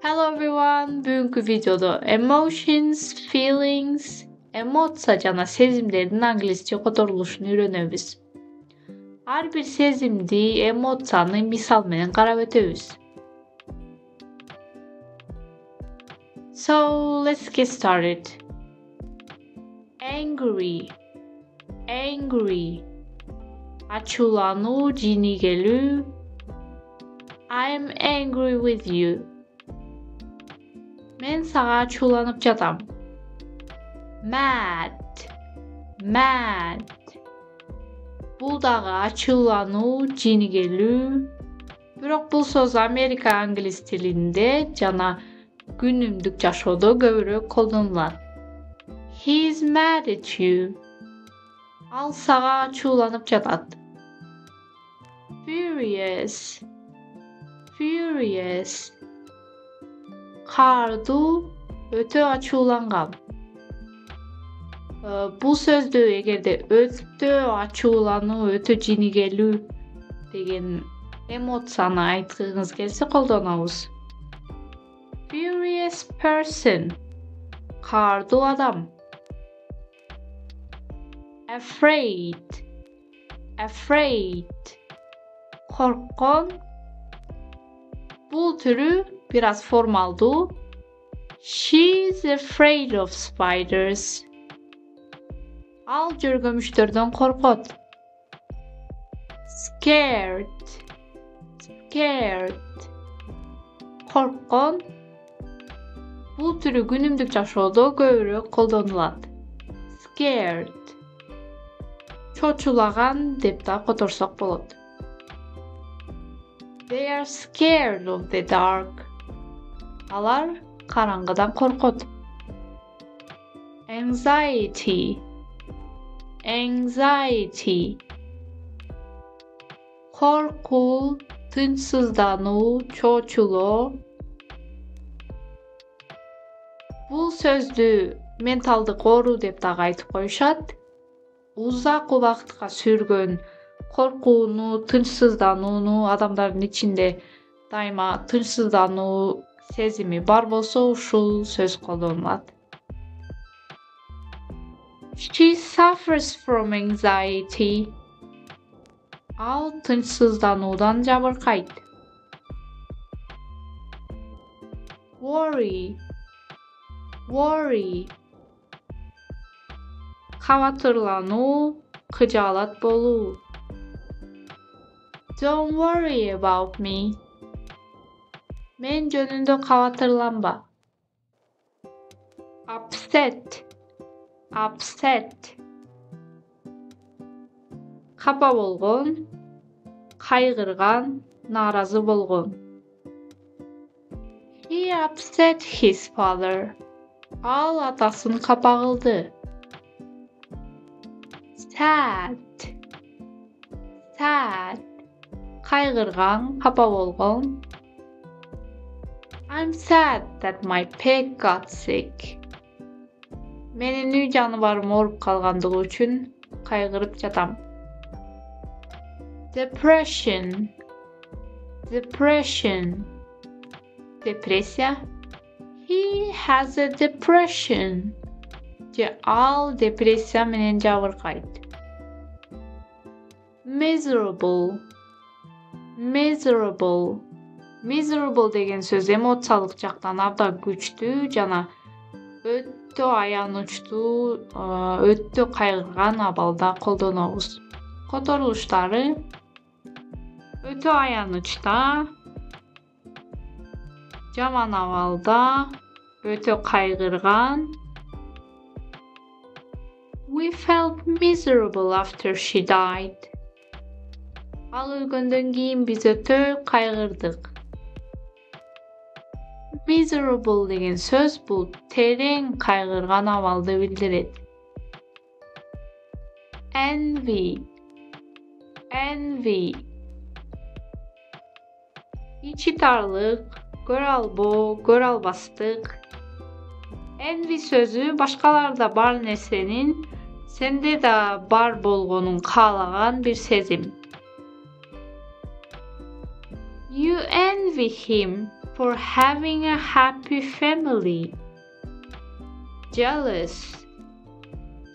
Hello everyone. Bugünkü videoda emotions, feelings, emotsa jana sezimlerдің англисче которулушун үйрөнөбүz. Ар бир сезимди, эмоцияны мисал менен карап өтөбүз. So, let's get started. Angry. Ачуулануу, жинигелүү. I'm angry with you. Men sağa ачууланып жатам. Mad. Бул дагы ачуулануу, жинигелүү. Бирок бул сөз Америка англис тилинде жана күнүмдүк жашоодо көбүрөөк колдонулат. He's mad at you. Ал сага ачууланып жатат. Furious. Каардуу, өтө ачууланган. Бул сөздү эгерде өтө ачуулануу, өтө жинигелүү деген эмоцияны айткыңыз келсе колдонобуз. Furious person. Каардуу адам. Afraid. Корккон. Бул түрү biraz formaldu. She's afraid of spiders. Ал жөргөмүчтөрдөн коркот. Scared. Корккон. Бул түрү күнүмдүк жашоодо көбүрөөк колдонулат. Scared. Чочулаган деп да которсок болот. They are scared of the dark. Алар караңгыдан коркот. Anxiety. Коркуу, тынчсыздануу, чочулоо. Бул сөздү менталдык оору деп дагы айтып коюшат. Узак убакытка сүргөн коркууну, тынчсызданууну адамдардын ичинде дайыма тынчсыздануу сезими бар болсо ушул сөз колдонулат. She suffers from anxiety. Ал тынчсыздануудан жабыркайт. Worry. Кабатырлануу, кыжаалат болуу. Don't worry about me. Мен жөнүндө кабатырланба. Upset. Капа болгон, кайгырган, нааразы болгон. He upset his father. Ал атасын капа кылды. Sad. Кайгырган, капа болгон. I'm sad that my pet got sick. Менин үй жаныбарым ооруп калгандыгы үчүн кайгырып жатам. Depression. Депрессия. He has a depression. Ал депрессия менен жабыркайт. Miserable деген сөз эмоциялык жактан абдан күчтүү жана өтө аянычтуу, өтө кайгырган абалда колдонобуз. Которулуштары: өтө аянычта, жаман абалда, өтө кайгырган. We felt miserable after she died. Ал өлгөндөн кийин биз өтө кайгырдык. Miserable деген сөз бул терең кайгырган абалды билдирет. Envy. Ичи тарлык, көрө албоо, көрө албастык. Envy сөзү башкаларда бар нерсенин сенде да бар болгонун каалаган бир сезим. You envy him for having a happy family. Jealous,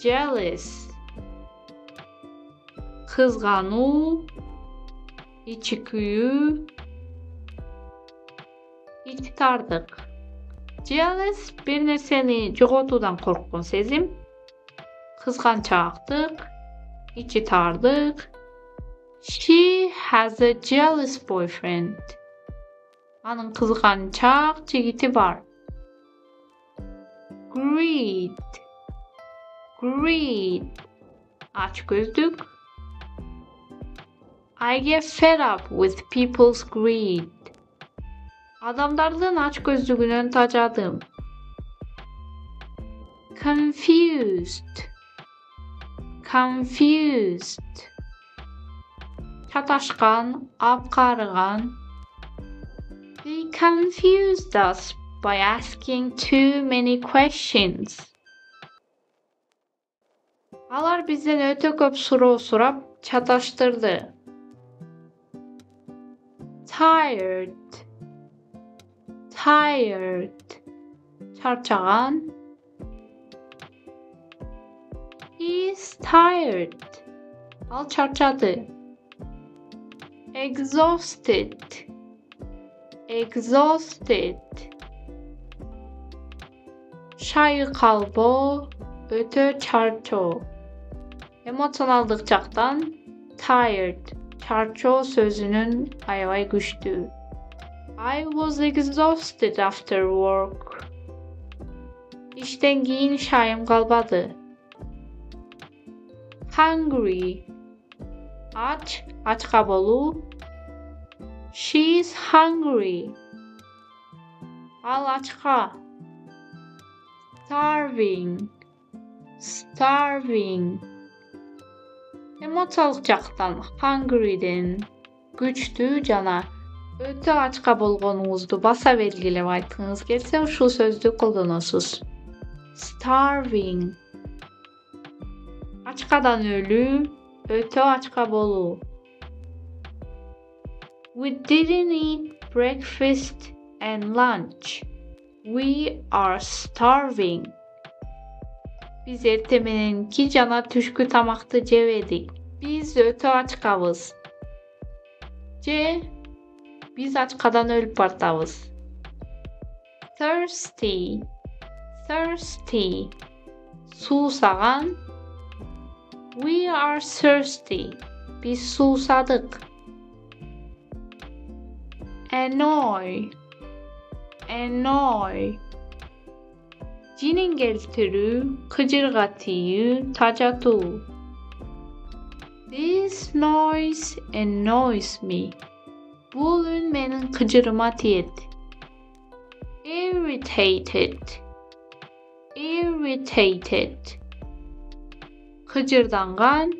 jealous. Kızganu, içgüdü, iktidardıq. Jealous bir nərsəni joğotudan qorxqun sezim. Kızğançaqdıq, içitardıq. She has a jealous boyfriend. Anın kızğançaq jigiti var. Greed, greed. Açgözlük. I get fed up with people's greed. Adamların açgözlüğündən tacadım. Confused, confused. Çataşqan, apqarıqan. They confused us by asking too many questions. Alar bizden öte köp soru sorap çataştırdı. Tired, tired. Çarçağan. He's tired. Al çarçadı. Exhausted, exhausted. Şayı kalbo, ötö çarço. Emosyonaldık çaqdan tired, çarço sözünün ayvay güçtü. I was exhausted after work. İşten giyin şayım kalbadı. Hungry. Aç, aç kabolu. She's hungry. Al açqa. Starving, starving. Emotsiялық жақтан hungry'den güçtü жана өтө ачка болгонуңузду баса белгилеп айткыңыз келсе ушул сөздү колдоносуз. Starving. Ачкадан өлүү, өтө ачка болуу. We didn't eat breakfast and lunch. We are starving. Biz erте menenki jana түшкү тамакты жебедик. Biz өтө ачкабыз. Же biz ачкадан өлүп бартабыз. Thirsty, thirsty. Суусаган. We are thirsty. Biz suusadık. Annoy, annoy. Cinin geltirü, kıcırgatıyı, tacatu. This noise annoys me. Bu ün menin kıcırıma tiyet. Irritated, irritated. Kıcırdangan.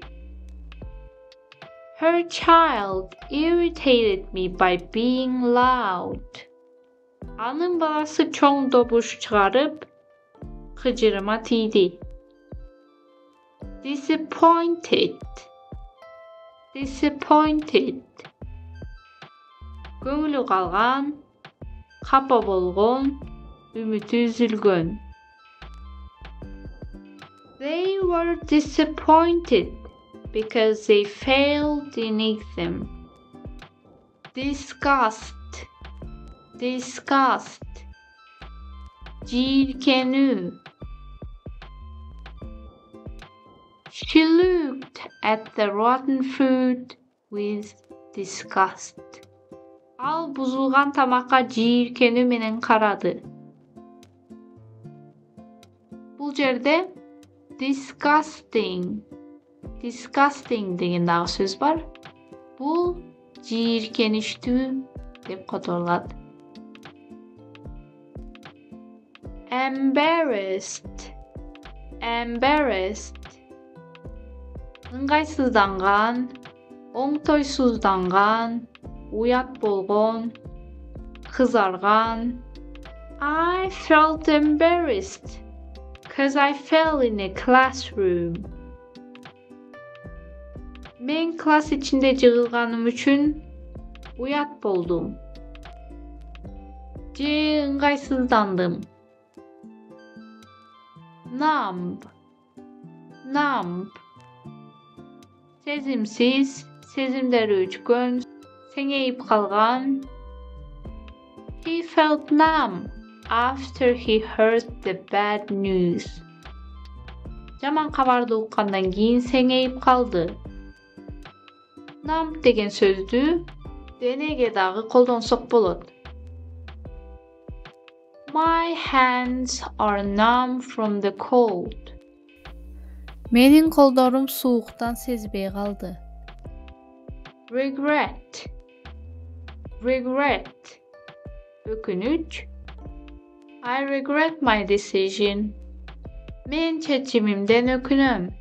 Her child irritated me by being loud. Anın balası çoğun dobuş çıkarıp kıcırıma tiydi. Disappointed, disappointed. Көңілі қалған, қапа болған, үміті üzülgön. They were disappointed because they failed in exam. Disgust, disgust. Jirkenü. She looked at the rotten food with disgust. Al buzulgan tamaka jirkenü menen karadı. Bul jerde disgusting, disgusting деген дағы сөз бар. Бұл жиіркеніштүү деп которулат. Embarrassed, embarrassed. ыңғайсызданған, оңтойсузданған, уят болгон, кызарган. I felt embarrassed because I fell in a classroom. Men klas içinde jığılganym üçün uyat boldum. C. Ыңғайсызданdım. Numb. Numb. Sezimsiz, sezimleri üçgün, sengeyip kalgan. He felt numb after he heard the bad news. Jaman kabardı uqqandan keyin sengeyip kaldı. Numb degen sözdü denege dagı koldansaq bolot. My hands are numb from the cold. Menin kollarım soğuktan sezbey kaldı. Regret. Regret. Ökünüç. I regret my decision. Men seçimimden ökünüm.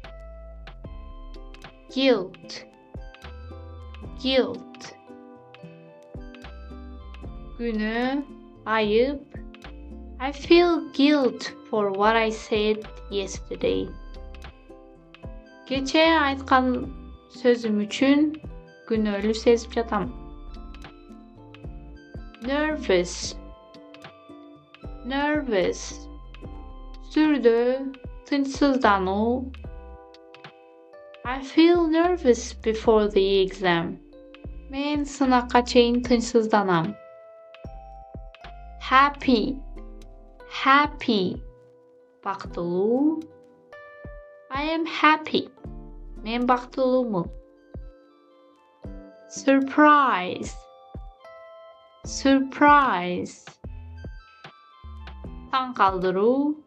Guilt. Guilt. Günü, ayıp. I feel guilt for what I said yesterday. Geçe aytkan sözüm üçün günölü sezip jatam. Nervous. Nervous. Sürdü, tınçsızdanuu. I feel nervous before the exam. Men sınaqqa çeyin tınçsızdanam. Happy. Happy. Baktıluu. I am happy. Men baktıluu. Surprise. Surprise. Taң kaldıruu.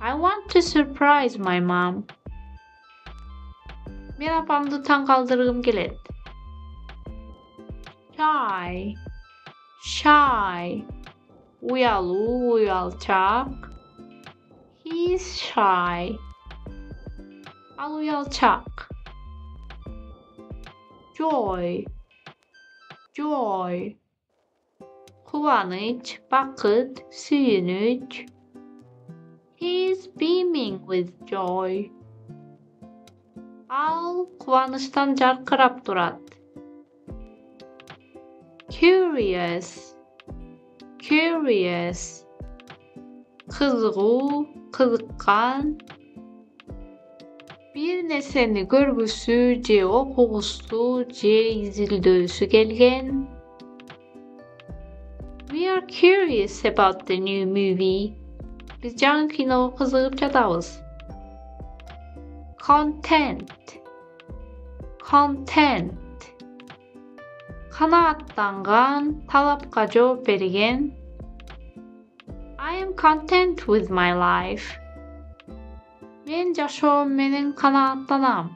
I want to surprise my mom. Men apamды taң kaldırgım kelet. Shy. Shy. Uyaluu, uyalçak. He is shy. Al uyalçak. Joy. Joy. Kuvanç, bakıt, süyünüç. He is beaming with joy. Al kuvançtan jarkırap durat. Curious. Curious. Kızıguu, kızıkkan. Bir neseni görgüsü, je okugusu, je izildöğüsü gelgen. We are curious about the new movie. Biz жаңы киноға қызығып жатабыз. Content. Content. Қанағаттанған, талапқа жооп берген. I am content with my life. Men жашоом менен канааттанам.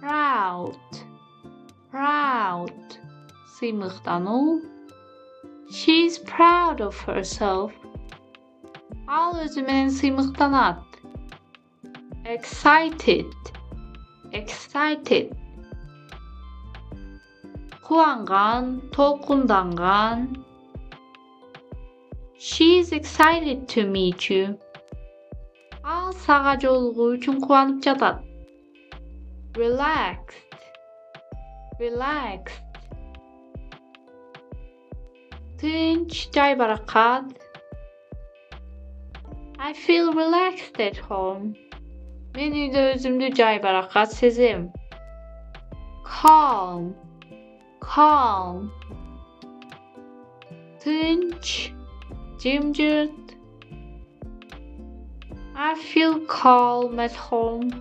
Proud. Proud. Сыймыктануу. She is proud of herself. Ал өзү менен сыймыктанат. Excited. Excited. Кубанган, толкунданган. She is excited to meet you. Ал сага жолугуу үчүн кубанып жатат. Relaxed. Relaxed. Тынч, жайбаракат. I feel relaxed at home. Мен үйдө өзүмдү жайбаракат сезем. Calm. Calm. Тынч, жымжырт. I feel calm at home.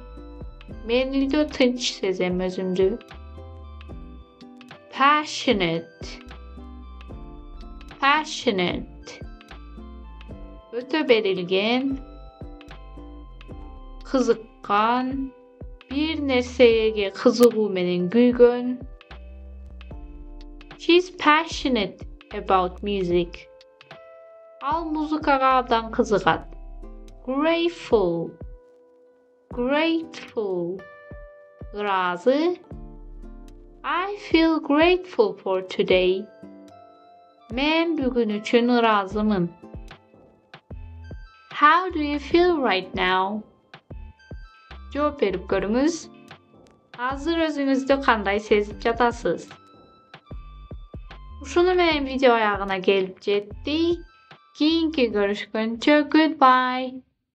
Men үйдө тынч сезем өзүмдү. Passionate. Passionate. Ötö berilgen. Kızıkkan. Bir nersege kızıgуу menен güygön. She's passionate about music. Al muzikaga abdan kızıgat. Grateful. Grateful. Razı. I feel grateful for today. Men bugün üçün razımın. How do you feel right now? Жооп берип көрүңүz. Азыр өзүңүздү кандай сезип жатасыз? Ушуну менен видео аягына келип жеттик. Кийинки көрүшкөнчө goodbye.